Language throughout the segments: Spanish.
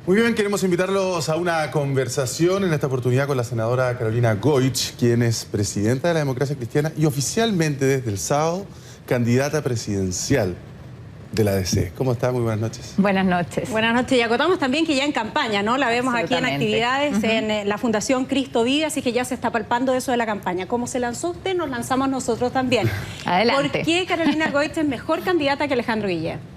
Muy bien, queremos invitarlos a una conversación en esta oportunidad con la senadora Carolina Goich, quien es presidenta de la Democracia Cristiana y oficialmente desde el sábado candidata presidencial de la DC. ¿Cómo está? Muy buenas noches. Buenas noches. Buenas noches. Y acotamos también que ya en campaña, ¿no? La vemos aquí en actividades en la Fundación Cristo Vive, así que ya se está palpando eso de la campaña. Como se lanzó usted, nos lanzamos nosotros también. Adelante. ¿Por qué Carolina Goich es mejor candidata que Alejandro Guillén?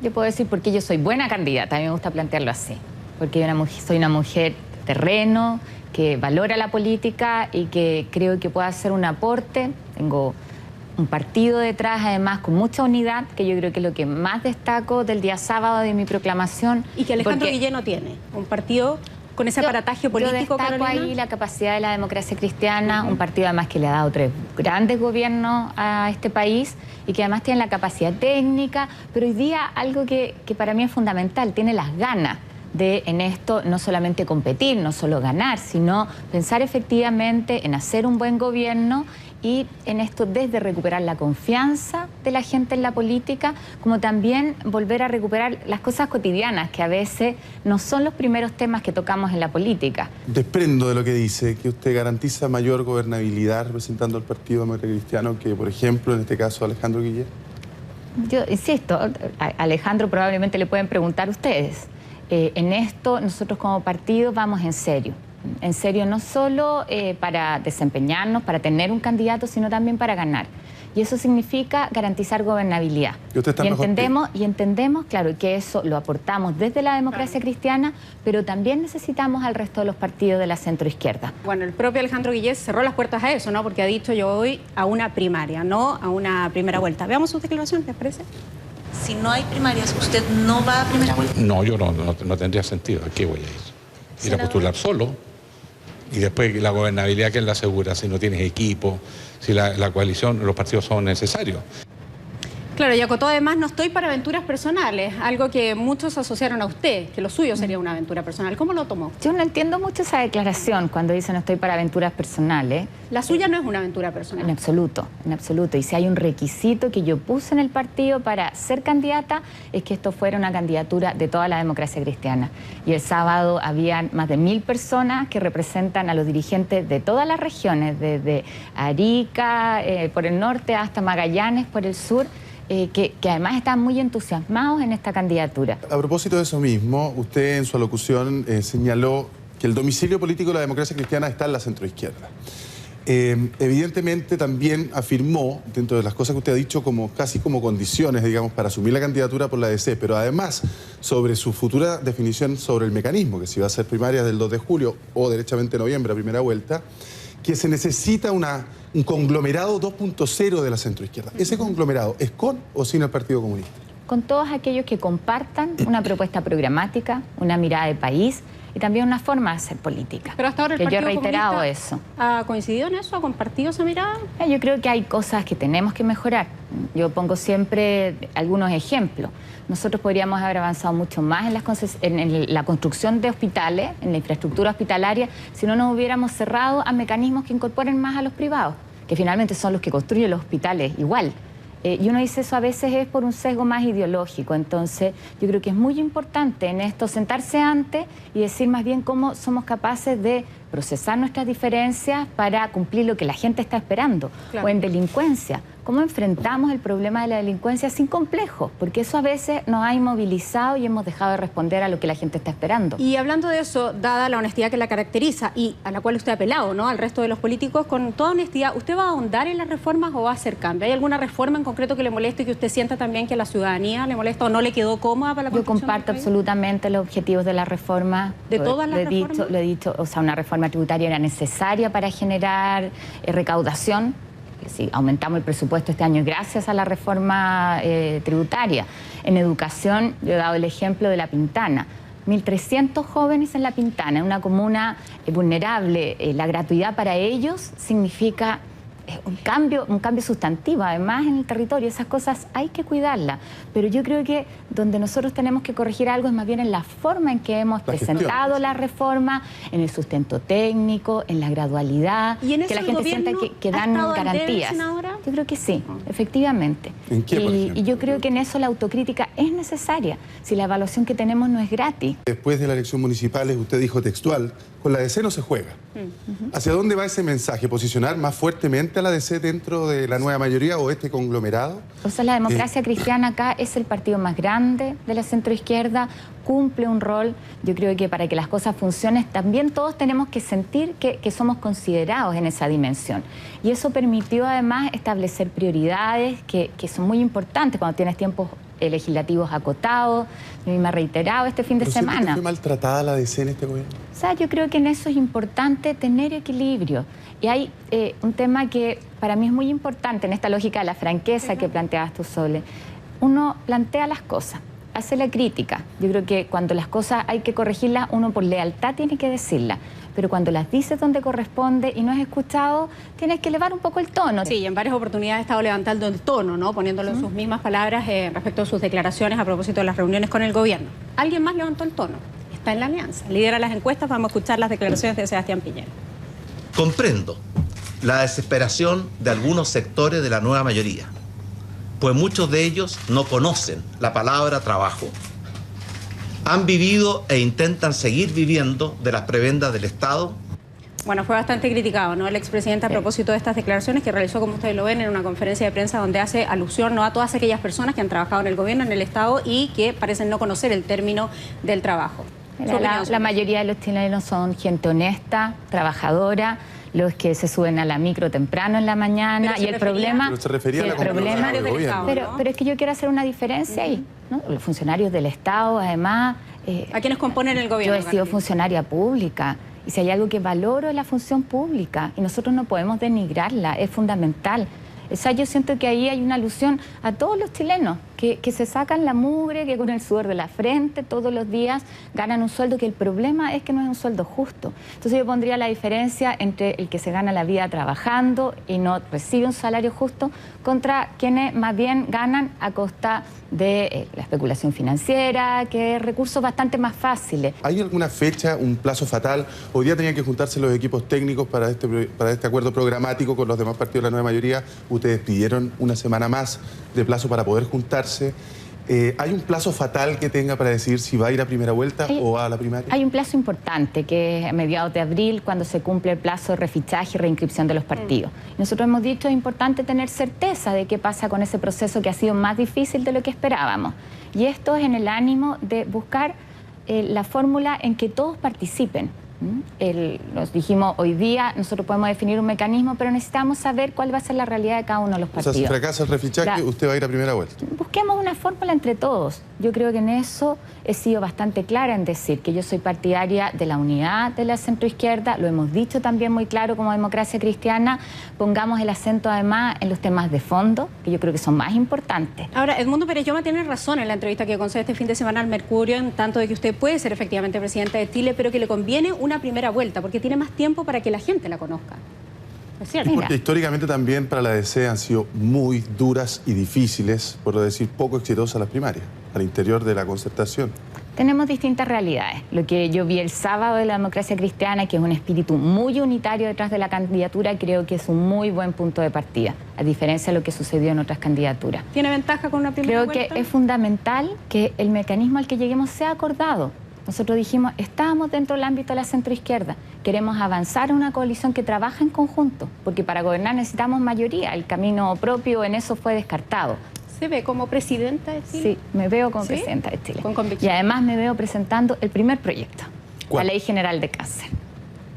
Yo puedo decir porque yo soy buena candidata, a mí me gusta plantearlo así. Porque soy una mujer de terreno, que valora la política y que creo que puede hacer un aporte. Tengo un partido detrás, además, con mucha unidad, que yo creo que es lo que más destaco del día sábado de mi proclamación. Y que Alejandro Guillén no tiene un partido con ese aparataje político, yo destaco Carolina. Ahí la capacidad de la Democracia Cristiana, un partido además que le ha dado 3 grandes gobiernos a este país y que además tiene la capacidad técnica, pero hoy día algo que para mí es fundamental, tiene las ganas de en esto no solamente competir, no solo ganar, sino pensar efectivamente en hacer un buen gobierno y en esto desde recuperar la confianza de la gente en la política, como también volver a recuperar las cosas cotidianas, que a veces no son los primeros temas que tocamos en la política. Desprendo de lo que dice, que usted garantiza mayor gobernabilidad representando al Partido Demócrata Cristiano que, por ejemplo, en este caso, Alejandro Guillén. Yo insisto, a Alejandro probablemente le pueden preguntar ustedes. En esto nosotros como partido vamos en serio no solo para desempeñarnos, para tener un candidato, sino también para ganar. Y eso significa garantizar gobernabilidad. Y entendemos, claro, que eso lo aportamos desde la Democracia Cristiana, pero también necesitamos al resto de los partidos de la centroizquierda. Bueno, el propio Alejandro Guillén cerró las puertas a eso, ¿no? Porque ha dicho yo voy a una primaria, no a una primera vuelta. Veamos sus declaraciones, ¿les parece? Si no hay primarias, ¿usted no va a primera vuelta? No, yo no tendría sentido. ¿A qué voy a ir? Ir a postular solo. Y después la gobernabilidad, ¿quién la asegura? Si no tienes equipo, si la coalición, los partidos son necesarios. Claro, y acotó además, no estoy para aventuras personales, algo que muchos asociaron a usted, que lo suyo sería una aventura personal. ¿Cómo lo tomó? Yo no entiendo mucho esa declaración cuando dice no estoy para aventuras personales. La suya no es una aventura personal. En absoluto, en absoluto. Y si hay un requisito que yo puse en el partido para ser candidata, es que esto fuera una candidatura de toda la Democracia Cristiana. Y el sábado habían más de 1000 personas que representan a los dirigentes de todas las regiones, desde Arica, por el norte, hasta Magallanes, por el sur, que además están muy entusiasmados en esta candidatura. A propósito de eso mismo, usted en su alocución señaló que el domicilio político de la Democracia Cristiana está en la centroizquierda. Evidentemente también afirmó, dentro de las cosas que usted ha dicho, casi como condiciones, digamos, para asumir la candidatura por la DC, pero además sobre su futura definición sobre el mecanismo, que si va a ser primarias del 2 de julio o derechamente noviembre a primera vuelta, que se necesita un conglomerado 2.0 de la centroizquierda. ¿Ese conglomerado es con o sin el Partido Comunista? Con todos aquellos que compartan una propuesta programática, una mirada de país y también una forma de hacer política. Pero hasta ahora el Partido yo he reiterado Comunista eso. ¿Ha coincidido en eso? ¿Ha compartido esa mirada? Yo creo que hay cosas que tenemos que mejorar. Yo pongo siempre algunos ejemplos. Nosotros podríamos haber avanzado mucho más en la construcción de hospitales, en la infraestructura hospitalaria, si no nos hubiéramos cerrado a mecanismos que incorporen más a los privados, que finalmente son los que construyen los hospitales igual. Y uno dice eso a veces es por un sesgo más ideológico. Entonces yo creo que es muy importante en esto sentarse antes y decir más bien cómo somos capaces de procesar nuestras diferencias para cumplir lo que la gente está esperando. Claro. O en delincuencia, cómo enfrentamos el problema de la delincuencia sin complejos, porque eso a veces nos ha inmovilizado y hemos dejado de responder a lo que la gente está esperando. Y hablando de eso, dada la honestidad que la caracteriza y a la cual usted ha apelado, ¿no?, al resto de los políticos, con toda honestidad, ¿usted va a ahondar en las reformas o va a hacer cambio? ¿Hay alguna reforma en concreto que le moleste y que usted sienta también que a la ciudadanía le molesta o no le quedó cómoda para la construcción? Yo comparto absolutamente los objetivos de la reforma. ¿De todas las reformas? Lo he dicho, o sea, una reforma tributaria era necesaria para generar recaudación. Sí, aumentamos el presupuesto este año gracias a la reforma tributaria. En educación, yo he dado el ejemplo de La Pintana. 1.300 jóvenes en La Pintana, en una comuna vulnerable. La gratuidad para ellos significa un cambio sustantivo, además en el territorio. Esas cosas hay que cuidarlas, pero yo creo que donde nosotros tenemos que corregir algo es más bien en la forma en que hemos presentado la reforma, en el sustento técnico, en la gradualidad, ¿Y en eso que la gente sienta que dan garantías. Yo creo que sí, efectivamente. ¿En qué, por ejemplo? Y yo creo que en eso la autocrítica es necesaria, si la evaluación que tenemos no es gratis. Después de las elecciones municipales, usted dijo textual, con la DC no se juega. ¿Hacia dónde va ese mensaje? ¿Posicionar más fuertemente a la DC dentro de la nueva mayoría o este conglomerado? O sea, la democracia cristiana acá es el partido más grande de la centroizquierda, cumple un rol. Yo creo que para que las cosas funcionen, también todos tenemos que sentir que somos considerados en esa dimensión. Y eso permitió además establecer prioridades que son muy importantes cuando tienes tiempos legislativos acotados. A mí me ha reiterado este fin de semana. ¿Pero fue maltratada la DC en este gobierno? O sea, yo creo que en eso es importante tener equilibrio. Y hay un tema que para mí es muy importante en esta lógica de la franqueza que planteabas tú, Sole. Uno plantea las cosas, hace la crítica. Yo creo que cuando las cosas hay que corregirlas, uno por lealtad tiene que decirlas. Pero cuando las dices donde corresponde y no es escuchado, tienes que elevar un poco el tono. Sí, y en varias oportunidades ha estado levantando el tono, ¿no? Poniéndolo en sus mismas palabras respecto a sus declaraciones a propósito de las reuniones con el gobierno. Alguien más levantó el tono. Está en la alianza. Lidera las encuestas. Vamos a escuchar las declaraciones de Sebastián Piñera. Comprendo la desesperación de algunos sectores de la nueva mayoría, pues muchos de ellos no conocen la palabra trabajo. Han vivido e intentan seguir viviendo de las prebendas del Estado. Bueno, fue bastante criticado, ¿no? El expresidente a propósito de estas declaraciones que realizó, como ustedes lo ven, en una conferencia de prensa donde hace alusión, ¿no?, a todas aquellas personas que han trabajado en el gobierno, en el Estado y que parecen no conocer el término del trabajo. La mayoría de los chilenos son gente honesta, trabajadora, los que se suben a la micro temprano en la mañana. Y el problema... Pero se refería a la problema del gobierno. Pero es que yo quiero hacer una diferencia ahí, ¿no? Los funcionarios del Estado, además... ¿A quiénes componen el gobierno? Yo he sido funcionaria pública y si hay algo que valoro es la función pública y nosotros no podemos denigrarla, es fundamental. O sea, yo siento que ahí hay una alusión a todos los chilenos que se sacan la mugre, que con el sudor de la frente todos los días ganan un sueldo, que el problema es que no es un sueldo justo. Entonces yo pondría la diferencia entre el que se gana la vida trabajando y no recibe un salario justo contra quienes más bien ganan a costa de la especulación financiera, que es recursos bastante más fáciles. ¿Hay alguna fecha, un plazo fatal? Hoy día tenían que juntarse los equipos técnicos para este acuerdo programático con los demás partidos de la nueva mayoría. Ustedes pidieron una semana más de plazo para poder juntarse. ¿Hay un plazo fatal que tenga para decir si va a ir a primera vuelta o a la primaria? Hay un plazo importante, que es a mediados de abril, cuando se cumple el plazo de refichaje y reinscripción de los partidos. Nosotros hemos dicho que es importante tener certeza de qué pasa con ese proceso que ha sido más difícil de lo que esperábamos. Y esto es en el ánimo de buscar la fórmula en que todos participen. Nos dijimos hoy día, nosotros podemos definir un mecanismo, pero necesitamos saber cuál va a ser la realidad de cada uno de los partidos. O sea, si fracasa el refichaje, usted va a ir a primera vuelta. Busquemos una fórmula entre todos. Yo creo que en eso he sido bastante clara en decir que yo soy partidaria de la unidad de la centroizquierda, lo hemos dicho también muy claro como democracia cristiana, pongamos el acento además en los temas de fondo, que yo creo que son más importantes. Ahora, Edmundo Pérez Lloma tiene razón en la entrevista que concede este fin de semana al Mercurio, en tanto de que usted puede ser efectivamente presidente de Chile, pero que le conviene una primera vuelta, porque tiene más tiempo para que la gente la conozca. ¿Es cierto? Y porque históricamente también para la DC han sido muy duras y difíciles, por no decir poco exitosas las primarias, al interior de la concertación. Tenemos distintas realidades. Lo que yo vi el sábado de la democracia cristiana, que es un espíritu muy unitario detrás de la candidatura, creo que es un muy buen punto de partida, a diferencia de lo que sucedió en otras candidaturas. ¿Tiene ventaja con una primera vuelta? Creo que es fundamental que el mecanismo al que lleguemos sea acordado. Nosotros dijimos, estábamos dentro del ámbito de la centroizquierda, queremos avanzar en una coalición que trabaja en conjunto, porque para gobernar necesitamos mayoría, el camino propio en eso fue descartado. ¿Se ve como presidenta de Chile? Sí, me veo como presidenta de Chile. Con convicción. Y además me veo presentando el primer proyecto, ¿cuál? La Ley General de Cáncer.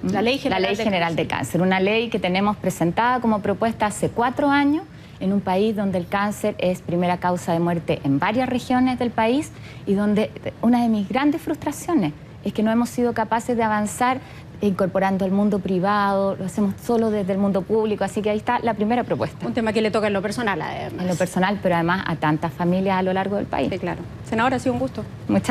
La Ley General de Cáncer, una ley que tenemos presentada como propuesta hace 4 años, en un país donde el cáncer es primera causa de muerte en varias regiones del país y donde una de mis grandes frustraciones es que no hemos sido capaces de avanzar incorporando el mundo privado, lo hacemos solo desde el mundo público, así que ahí está la primera propuesta. Un tema que le toca en lo personal, además. En lo personal, pero además a tantas familias a lo largo del país. Sí, claro. Senadora, ha sido un gusto. Muchas gracias.